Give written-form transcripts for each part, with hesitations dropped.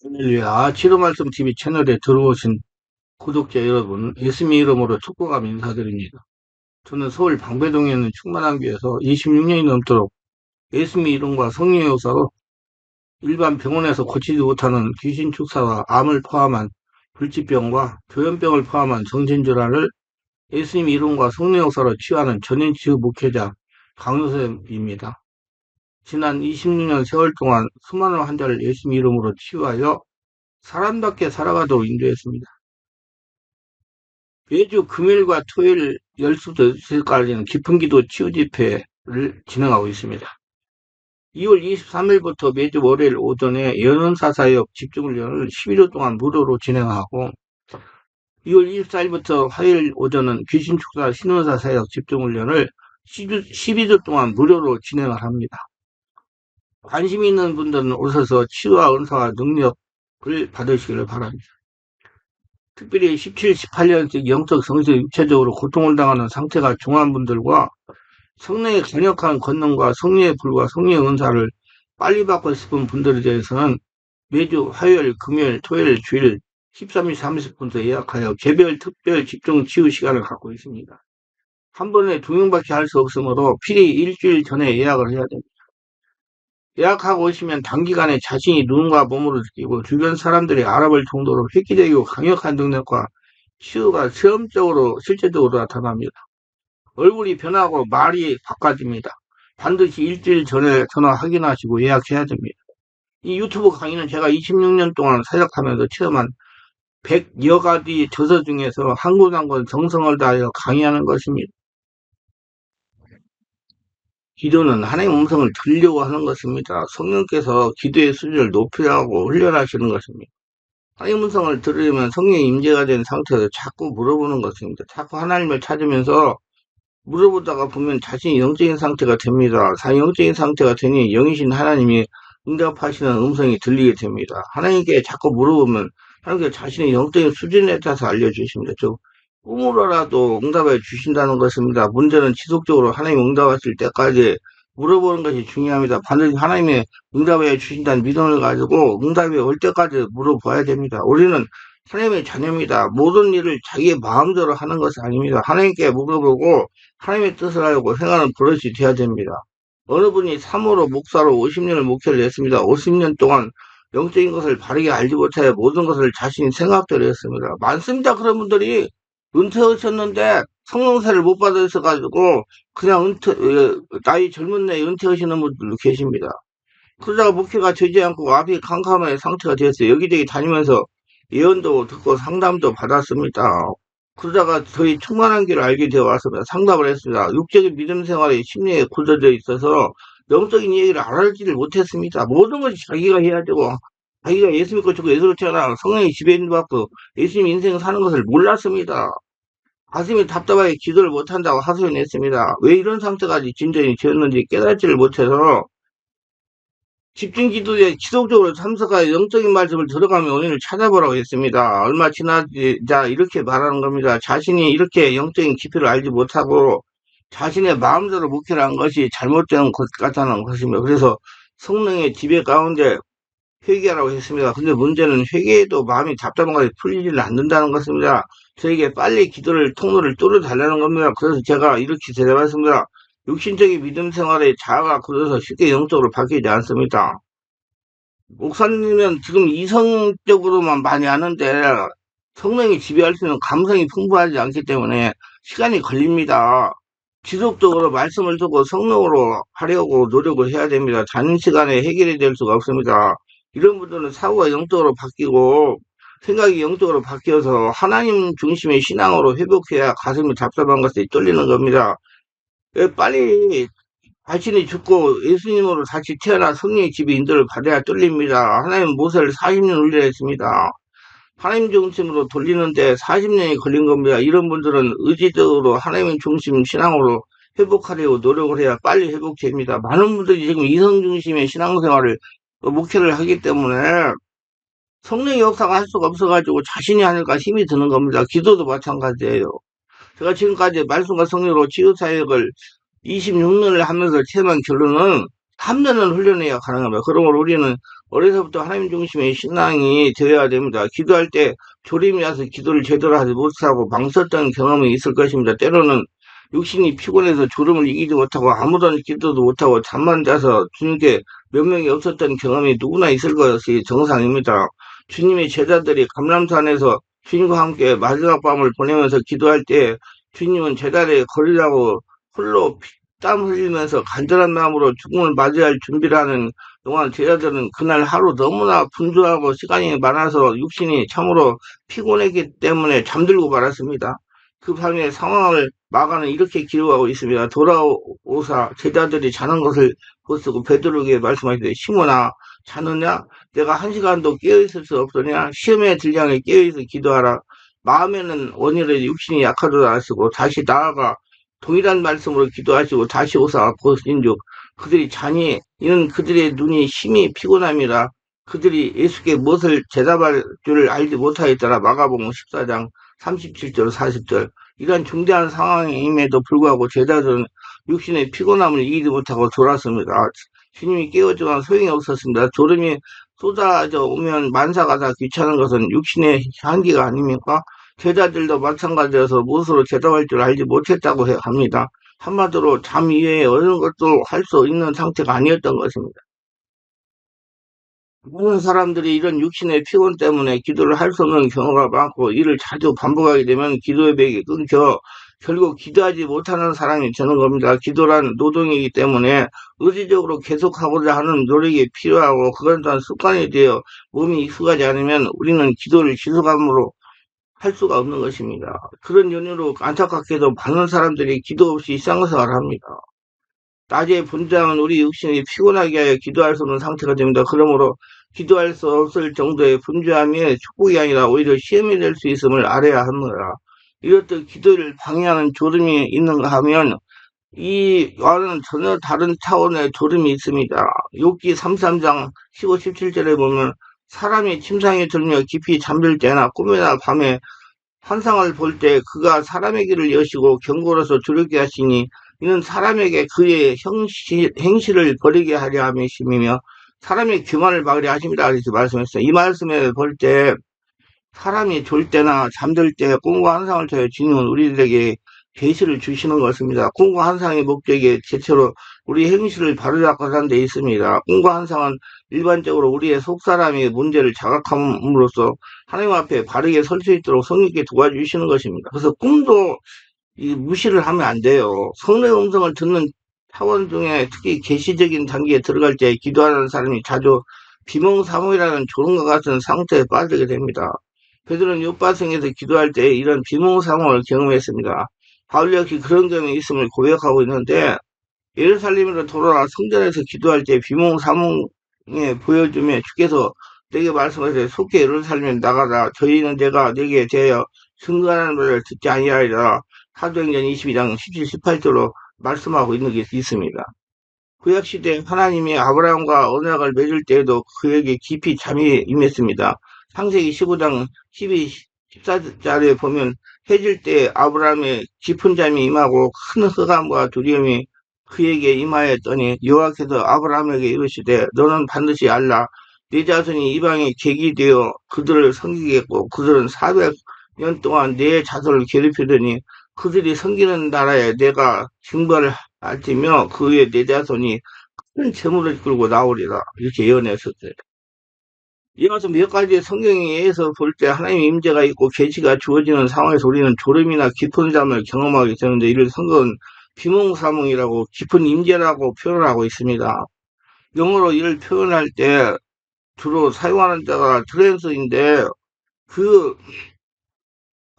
할렐루야. 치료말씀 TV 채널에 들어오신 구독자 여러분, 예수님 이름으로 축복하며 인사드립니다. 저는 서울 방배동에 있는 충만한교에서 26년이 넘도록 예수님 이름과 성령의 역사로 일반 병원에서 고치지 못하는 귀신 축사와 암을 포함한 불치병과 조현병을 포함한 정신질환을 예수님 이름과 성령의 역사로 치유하는 전인치유 목회자 강요셉입니다. 지난 26년 세월 동안 수많은 환자를 예수님 이름으로 치유하여 사람답게 살아가도록 인도했습니다. 매주 금요일과 토요일 12시까지는 깊은기도 치유집회를 진행하고 있습니다. 2월 23일부터 매주 월요일 오전에 연은사사역 집중훈련을 11일 동안 무료로 진행하고 2월 24일부터 화요일 오전은 귀신축사 신원사사역 집중훈련을 12주 동안 무료로 진행을 합니다. 관심 있는 분들은 오셔서 치유와 은사와 능력을 받으시기를 바랍니다. 특별히 17, 18년씩 영적, 성적, 육체적으로 고통을 당하는 상태가 중한 분들과 성령의 강력한 권능과 성령의 불과 성령의 은사를 빨리 받고 싶은 분들에 대해서는 매주 화요일, 금요일, 토요일, 주일 13시 30분부터 예약하여 개별 특별 집중 치유 시간을 갖고 있습니다. 한 번에 2명밖에 할 수 없으므로 필히 일주일 전에 예약을 해야 됩니다. 예약하고 오시면 단기간에 자신이 눈과 몸으로 느끼고 주변 사람들이 알아볼 정도로 획기적이고 강력한 능력과 치유가 체험적으로 실제적으로 나타납니다. 얼굴이 변하고 말이 바꿔집니다. 반드시 일주일 전에 전화 확인하시고 예약해야 됩니다. 이 유튜브 강의는 제가 26년 동안 사역하면서 체험한 100여 가지 저서 중에서 한 권 한 권 정성을 다하여 강의하는 것입니다. 기도는 하나님의 음성을 들으려고 하는 것입니다. 성령께서 기도의 수준을 높이라고 훈련하시는 것입니다. 하나님의 음성을 들으려면 성령의 임재가 된 상태에서 자꾸 물어보는 것입니다. 자꾸 하나님을 찾으면서 물어보다가 보면 자신이 영적인 상태가 됩니다. 영적인 상태가 되니 영이신 하나님이 응답하시는 음성이 들리게 됩니다. 하나님께 자꾸 물어보면 하나님께 자신의 영적인 수준에 따라서 알려주십니다. 즉 꿈으로라도 응답해 주신다는 것입니다. 문제는 지속적으로 하나님 응답하실 때까지 물어보는 것이 중요합니다. 반드시 하나님의 응답해 주신다는 믿음을 가지고 응답이 올 때까지 물어봐야 됩니다. 우리는 하나님의 자녀입니다. 모든 일을 자기의 마음대로 하는 것이 아닙니다. 하나님께 물어보고 하나님의 뜻을 알고 행하는 버릇이 되어야 됩니다. 어느 분이 3호로 목사로 50년을 목회를 했습니다. 50년 동안 영적인 것을 바르게 알지 못해 모든 것을 자신이 생각대로 했습니다. 많습니다. 그런 분들이 은퇴하셨는데 성령세를 못 받으셔가지고 그냥 나이 젊은 나이에 은퇴하시는 분들도 계십니다. 그러다가 목회가 되지 않고 앞이 캄캄한 상태가 되었어요. 여기저기 다니면서 예언도 듣고 상담도 받았습니다. 그러다가 저희 충만한 길을 알게 되어 왔습니다. 상담을 했습니다. 육적인 믿음 생활에 심리에 굳어져 있어서 영적인 얘기를 알지를 못했습니다. 모든 것이 자기가 해야 되고 자기가 예수 믿고 죽고 예수로 태어나 성령의 지배인 받고 예수님 인생 사는 것을 몰랐습니다. 가슴이 답답하게 기도를 못한다고 하소연했습니다. 왜 이런 상태까지 진전이 되었는지 깨닫지를 못해서 집중 기도에 지속적으로 참석하여 영적인 말씀을 들어가며 원인을 찾아보라고 했습니다. 얼마 지나자 이렇게 말하는 겁니다. 자신이 이렇게 영적인 깊이를 알지 못하고 자신의 마음대로 목회를 한 것이 잘못된 것 같다는 것입니다. 그래서 성령의 지배 가운데 회개하라고 했습니다. 근데 문제는 회개에도 마음이 답답한 것이 풀리지를 않는다는 것입니다. 저에게 빨리 기도를 통로를 뚫어달라는 겁니다. 그래서 제가 이렇게 대답했습니다. 육신적인 믿음 생활에 자아가 굳어서 쉽게 영적으로 바뀌지 않습니다. 목사님은 지금 이성적으로만 많이 하는데 성령이 지배할 수 있는 감성이 풍부하지 않기 때문에 시간이 걸립니다. 지속적으로 말씀을 듣고 성령으로 하려고 노력을 해야 됩니다. 단시간에 해결이 될 수가 없습니다. 이런 분들은 사고가 영적으로 바뀌고 생각이 영적으로 바뀌어서 하나님 중심의 신앙으로 회복해야 가슴이 답답한 것이 뚫리는 겁니다. 빨리 자신이 죽고 예수님으로 다시 태어나 성령의 집에 인도를 받아야 뚫립니다. 하나님 모세를 40년 훈련했습니다. 하나님 중심으로 돌리는데 40년이 걸린 겁니다. 이런 분들은 의지적으로 하나님 중심 신앙으로 회복하려고 노력을 해야 빨리 회복됩니다. 많은 분들이 지금 이성 중심의 신앙생활을 목회를 하기 때문에 성령의 역사가 할 수가 없어가지고 자신이 하니까 힘이 드는 겁니다. 기도도 마찬가지예요. 제가 지금까지 말씀과 성령으로 치유사역을 26년을 하면서 체험한 결론은 3년을 훈련해야 가능합니다. 그러므로 우리는 어려서부터 하나님 중심의 신앙이 되어야 됩니다. 기도할 때 졸음이 와서 기도를 제대로 하지 못하고 망설였던 경험이 있을 것입니다. 때로는 육신이 피곤해서 졸음을 이기지 못하고 아무런 기도도 못하고 잠만 자서 주님께 명령이 없었던 경험이 누구나 있을 것이 정상입니다. 주님의 제자들이 감람산에서 주님과 함께 마지막 밤을 보내면서 기도할 때 주님은 제자리에 거리라고 홀로 땀 흘리면서 간절한 마음으로 죽음을 맞이할 준비를 하는 동안 제자들은 그날 하루 너무나 분주하고 시간이 많아서 육신이 참으로 피곤했기 때문에 잠들고 말았습니다. 그 밤에 상황을 마가는 이렇게 기록하고 있습니다. 돌아오사 제자들이 자는 것을 보시고 베드로에게 말씀하시되 시몬아 자느냐? 내가 한 시간도 깨어있을 수 없으냐? 시험에 들량에 깨어있어 기도하라. 마음에는 원이래 육신이 약하도다 하시고 다시 나아가 동일한 말씀으로 기도하시고 다시 오사 보신즉 그들이 자니 이는 그들의 눈이 심히 피곤함이라. 그들이 예수께 무엇을 대답할 줄을 알지 못하였더라. 마가복음 14장 37절 40절. 이런 중대한 상황임에도 불구하고 제자들은 육신의 피곤함을 이기지 못하고 졸았습니다. 주님이 깨웠지만 소용이 없었습니다. 졸음이 쏟아져 오면 만사가 다 귀찮은 것은 육신의 한계가 아닙니까? 제자들도 마찬가지여서 무엇으로 대답할 줄 알지 못했다고 합니다. 한마디로 잠 이외에 어느 것도 할 수 있는 상태가 아니었던 것입니다. 많은 사람들이 이런 육신의 피곤 때문에 기도를 할 수 없는 경우가 많고 이를 자주 반복하게 되면 기도의 벽이 끊겨 결국 기도하지 못하는 사람이 되는 겁니다. 기도란 노동이기 때문에 의지적으로 계속하고자 하는 노력이 필요하고 그것 또한 습관이 되어 몸이 익숙하지 않으면 우리는 기도를 지속함으로 할 수가 없는 것입니다. 그런 연유로 안타깝게도 많은 사람들이 기도 없이 일상생활을 합니다. 낮에 분주하면 우리 육신이 피곤하게 하여 기도할 수 없는 상태가 됩니다. 그러므로 기도할 수 없을 정도의 분주함이 축복이 아니라 오히려 시험이 될 수 있음을 알아야 합니다. 이렇듯 기도를 방해하는 졸음이 있는가 하면 이와는 전혀 다른 차원의 졸음이 있습니다. 욥기 33장 15, 17절에 보면 사람이 침상에 들며 깊이 잠들 때나 꿈이나 밤에 환상을 볼 때 그가 사람의 길을 여시고 경고로서 두렵게 하시니 이는 사람에게 그의 행실을 버리게 하려 함이시며 사람의 교만을 막으려 하십니다. 이렇게 말씀했어요. 이 말씀에 볼 때 사람이 졸 때나 잠들 때 꿈과 환상을 통해 주님은 우리들에게 계시를 주시는 것입니다. 꿈과 환상의 목적이 대체로 우리 행실을 바로잡고 하는 데 있습니다. 꿈과 환상은 일반적으로 우리의 속사람의 문제를 자각함으로써 하나님 앞에 바르게 설 수 있도록 성령께 도와주시는 것입니다. 그래서 꿈도 무시를 하면 안 돼요. 성령의 음성을 듣는 차원 중에 특히 계시적인 단계에 들어갈 때 기도하는 사람이 자주 비몽사몽이라는 졸음과 같은 상태에 빠지게 됩니다. 베드로는 욥바승에서 기도할 때 이런 비몽사몽을 경험했습니다. 바울 역시 그런 경험이 있음을 고백하고 있는데 예루살렘으로 돌아와 성전에서 기도할 때 비몽사몽에 보여주며 주께서 내게 말씀하시되 속히 예루살렘에 나가라. 저희는 내가 내게 대하여 증거하는 말을 듣지 아니하리라. 사도행전 22장 17, 18절로 말씀하고 있는 게 있습니다. 구약시대 하나님이 아브라함과 언약을 맺을 때에도 그에게 깊이 잠이 임했습니다. 창세기 15장 12, 14절에 보면 해질 때 아브라함의 깊은 잠이 임하고 큰 흑암과 두려움이 그에게 임하였더니 여호와께서 아브라함에게 이르시되 너는 반드시 알라. 네 자손이 이방에 객이 되어 그들을 섬기겠고 그들은 400년 동안 네 자손을 괴롭히더니 그들이 섬기는 나라에 내가 징벌을 할지며 그의 네 자손이 큰 재물을 끌고 나오리라. 이렇게 예언했었어요. 이어서 몇 가지 성경에서 볼 때 하나님의 임재가 있고 계시가 주어지는 상황에서 우리는 졸음이나 깊은 잠을 경험하게 되는데 이를 성경은 비몽사몽이라고 깊은 임재라고 표현을 하고 있습니다. 영어로 이를 표현할 때 주로 사용하는 자가 트랜스인데 그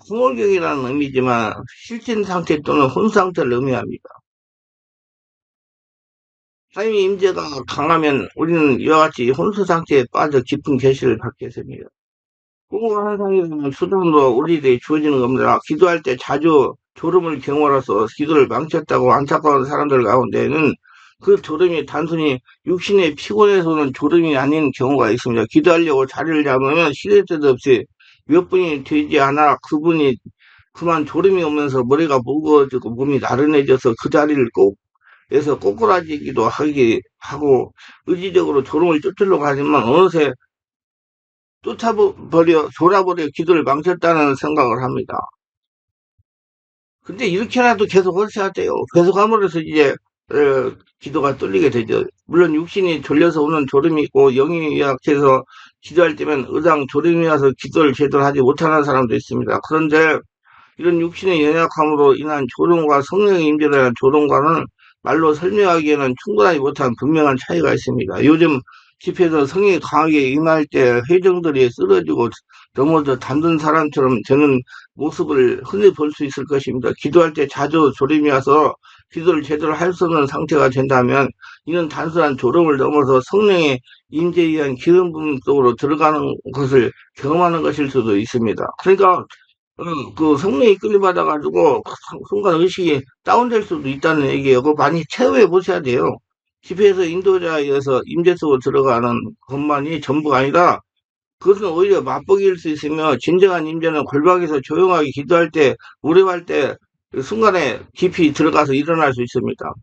홍월경이라는 의미지만 실진 상태 또는 혼 상태를 의미합니다. 하나님의 임재가 강하면 우리는 이와 같이 혼수 상태에 빠져 깊은 계시를 받게 됩니다. 꿈과 환상이라는 수단으로 우리에게 주어지는 겁니다. 기도할 때 자주 졸음을 경험하서 기도를 망쳤다고 안타까운 사람들 가운데는 그 졸음이 단순히 육신의 피곤해서 오는 졸음이 아닌 경우가 있습니다. 기도하려고 자리를 잡으면 시대 때도 없이 몇 분이 되지 않아 그분이 그만 졸음이 오면서 머리가 무거워지고 몸이 나른해져서 그 자리를 꼭 에서 꼬꾸라지기도 하고, 의지적으로 졸음을 쫓으려고 하지만, 어느새 졸아버려 기도를 망쳤다는 생각을 합니다. 근데 이렇게라도 계속 하셔야 돼요. 계속 함으로써 이제 기도가 뚫리게 되죠. 물론 육신이 졸려서 오는 졸음이 있고 영이 약해서 기도할 때면 의당 졸음이 와서 기도를 제대로 하지 못하는 사람도 있습니다. 그런데 이런 육신의 연약함으로 인한 졸음과 성령의 임재로 인한 졸음과는 말로 설명하기에는 충분하지 못한 분명한 차이가 있습니다. 요즘 집회에서 성령이 강하게 임할 때 회중들이 쓰러지고 넘어져 담든 사람처럼 되는 모습을 흔히 볼 수 있을 것입니다. 기도할 때 자주 졸음이 와서 기도를 제대로 할 수 없는 상태가 된다면 이는 단순한 졸음을 넘어서 성령의 임재에 의한 기름 부음 속으로 들어가는 것을 경험하는 것일 수도 있습니다. 그러니까 그 성령이 이끌림받아가지고 순간 의식이 다운될 수도 있다는 얘기예요. 그거 많이 체험해 보셔야 돼요. 집회에서 인도자에 의해서 임재 속으로 들어가는 것만이 전부가 아니라 그것은 오히려 맛보기일 수 있으며 진정한 임재는 골방에서 조용하게 기도할 때, 무렵할 때 순간에 깊이 들어가서 일어날 수 있습니다.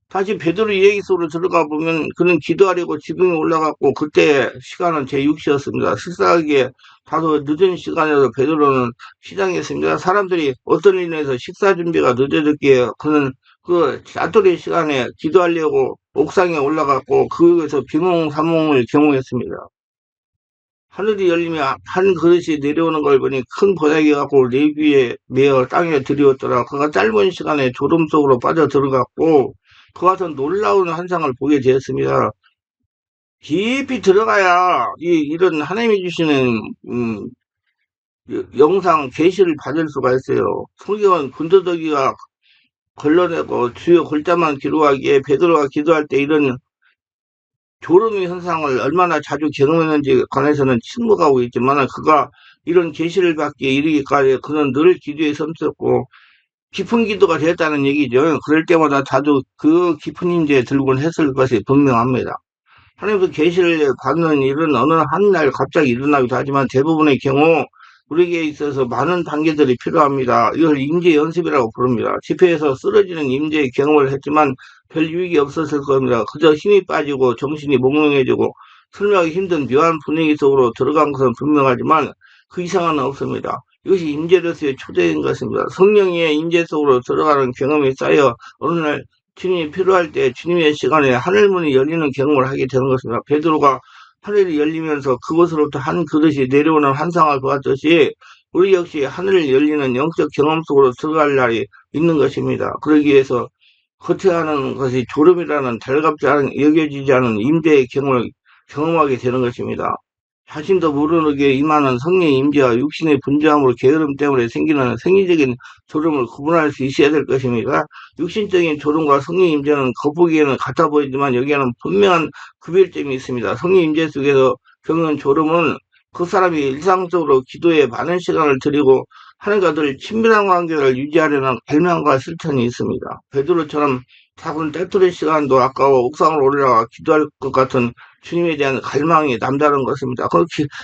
다시 베드로 얘기 속으로 들어가 보면 그는 기도하려고 지붕에 올라갔고 그때 시간은 제6시였습니다. 식사하기에 다소 늦은 시간에도 베드로는 시장했습니다. 사람들이 어떤 일로 인해서 식사 준비가 늦어졌기에 그는 그 짜투리 시간에 기도하려고 옥상에 올라갔고 그에서 비몽사몽을 경험했습니다. 하늘이 열리며 한 그릇이 내려오는 걸 보니 큰 보자기 갖고 레위에 매어 땅에 들이었더라. 그가 짧은 시간에 졸음 속으로 빠져 들어갔고 그와 같은 놀라운 환상을 보게 되었습니다. 깊이 들어가야 이런 하나님이 주시는 영상 계시를 받을 수가 있어요. 성경은 군더더기가 걸러내고 주요 글자만 기록하기에 베드로가 기도할 때 이런 졸음의 현상을 얼마나 자주 경험했는지 관해서는 침묵하고 있지만 그가 이런 계시를 받기에 이르기까지 그는 늘 기도에 섬썼고 깊은 기도가 되었다는 얘기죠. 그럴 때마다 자주 그 깊은 임재에 들곤 했을 것이 분명합니다. 하나님께서 계시를 받는 일은 어느 한 날 갑자기 일어나기도 하지만 대부분의 경우 우리에게 있어서 많은 단계들이 필요합니다. 이걸 임재 연습이라고 부릅니다. 집회에서 쓰러지는 임재의 경험을 했지만 별 유익이 없었을 겁니다. 그저 힘이 빠지고 정신이 몽롱해지고 설명하기 힘든 묘한 분위기 속으로 들어간 것은 분명하지만 그 이상은 없습니다. 이것이 임재로서의 초대인 것입니다. 성령의 임재 속으로 들어가는 경험이 쌓여 어느 날 주님이 필요할 때 주님의 시간에 하늘문이 열리는 경험을 하게 되는 것입니다. 베드로가 하늘이 열리면서 그곳으로부터 한 그릇이 내려오는 환상을 보았듯이 우리 역시 하늘이 열리는 영적 경험 속으로 들어갈 날이 있는 것입니다. 그러기 위해서 거쳐하는 것이 졸음이라는 달갑지 않은 여겨지지 않은 임재의 경험을 경험하게 되는 것입니다. 자신도 모르게 임하는 성령의 임재와 육신의 분주함으로 게으름 때문에 생기는 생리적인 졸음을 구분할 수 있어야 될 것입니다. 육신적인 졸음과 성령의 임재는 겉보기에는 같아 보이지만 여기에는 분명한 구별점이 있습니다. 성령의 임재 속에서 겪는 졸음은 그 사람이 일상적으로 기도에 많은 시간을 들이고 하나님과 늘 친밀한 관계를 유지하려는 갈망과 실천이 있습니다. 베드로처럼 작은 때투리 시간도 아까워 옥상으로 올라가 기도할 것 같은 주님에 대한 갈망이 남다른 것입니다.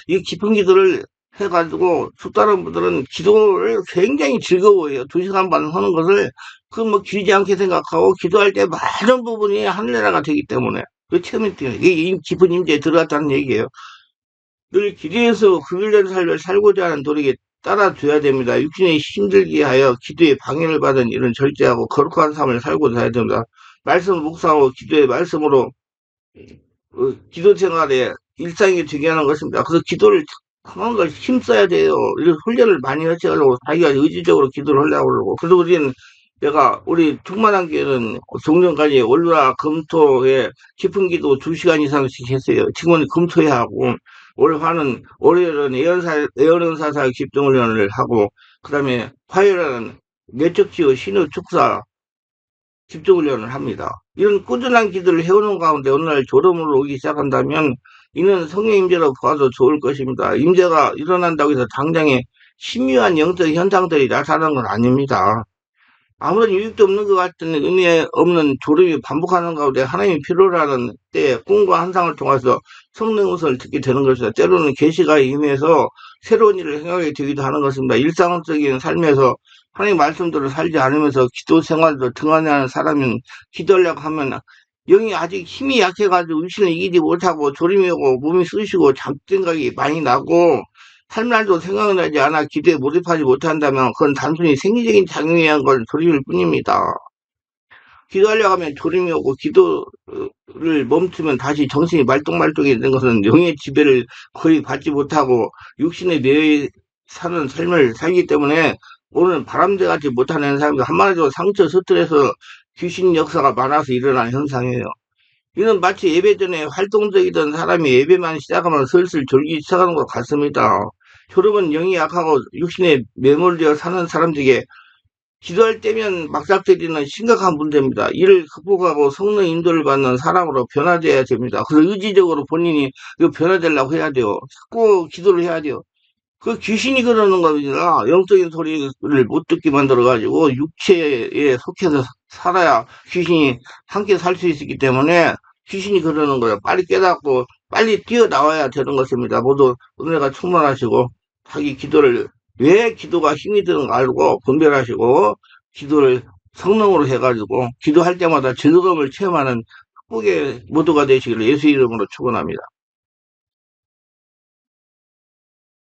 이 깊은 기도를 해가지고 또 다른 분들은 기도를 굉장히 즐거워해요. 2시간 반 하는 것을 그 뭐 길지 않게 생각하고 기도할 때 많은 부분이 하늘나라가 되기 때문에 그 체험이 때문에 이게 깊은 임재에 들어갔다는 얘기예요. 늘 기도해서 그일된 삶을 살고자 하는 노력에 따라줘야 됩니다. 육신이 힘들게 하여 기도에 방해를 받은 일은 절제하고 거룩한 삶을 살고자 해야 됩니다. 말씀 묵상하고 기도의 말씀으로 기도 생활에 일상이 되게 하는 것입니다. 그래서 기도를 하는 걸 힘써야 돼요. 이런 훈련을 많이 하셔가지고 자기가 의지적으로 기도를 하려고 그러고. 그래서 우리 충만한 교회는 종전까지 월화 금토에 깊은 기도 2시간 이상씩 했어요. 지금은 금토에 하고, 월요일은 예언사사 집중훈련을 하고, 그 다음에 화요일은 내적지어 신의 축사 집중훈련을 합니다. 이런 꾸준한 기도를 해오는 가운데 어느 날 졸음으로 오기 시작한다면 이는 성령 임재로 보아도 좋을 것입니다. 임재가 일어난다고 해서 당장에 신묘한 영적 현상들이 나타나는 건 아닙니다. 아무런 유익도 없는 것 같은 의미 없는 졸음이 반복하는 가운데 하나님이 필요로 때에 꿈과 환상을 통해서 성령 음성을 듣게 되는 것이다. 때로는 계시가 임해서 새로운 일을 행하게 되기도 하는 것입니다. 일상적인 삶에서 하나님 말씀대로 살지 않으면서 기도 생활도 등한히 사람은 기도하려고 하면 영이 아직 힘이 약해가지고 육신을 이기지 못하고 졸음이 오고 몸이 쑤시고 잡생각이 많이 나고 할 말도 생각나지 않아 기도에 몰입하지 못한다면 그건 단순히 생리적인 작용에 의한 건 소리일 뿐입니다. 기도하려고 하면 졸음이 오고 기도를 멈추면 다시 정신이 말똥말똥이 되는 것은 영의 지배를 거의 받지 못하고 육신에 매여 사는 삶을 살기 때문에 오늘 바람대같이 못하는 사람들 한마디로 상처 스트레스 귀신 역사가 많아서 일어나는 현상이에요. 이는 마치 예배 전에 활동적이던 사람이 예배만 시작하면 슬슬 졸기 시작하는 것 같습니다. 졸음은 영이 약하고 육신에 매몰되어 사는 사람들에게 기도할 때면 막닥뜨리는 심각한 문제입니다. 이를 극복하고 성령 인도를 받는 사람으로 변화되어야 됩니다. 그래서 의지적으로 본인이 이거 변화되려고 해야 돼요. 자꾸 기도를 해야 돼요. 그 귀신이 그러는 겁니다. 영적인 소리를 못 듣게 만들어가지고 육체에 속해서 살아야 귀신이 함께 살 수 있기 때문에 귀신이 그러는 거예요. 빨리 깨닫고 빨리 뛰어나와야 되는 것입니다. 모두 은혜가 충만하시고 자기 기도를 왜 기도가 힘이 드는 거 알고 분별하시고 기도를 성령으로 해가지고 기도할 때마다 즐거움을 체험하는 축복의 모두가 되시기를 예수 이름으로 축원합니다.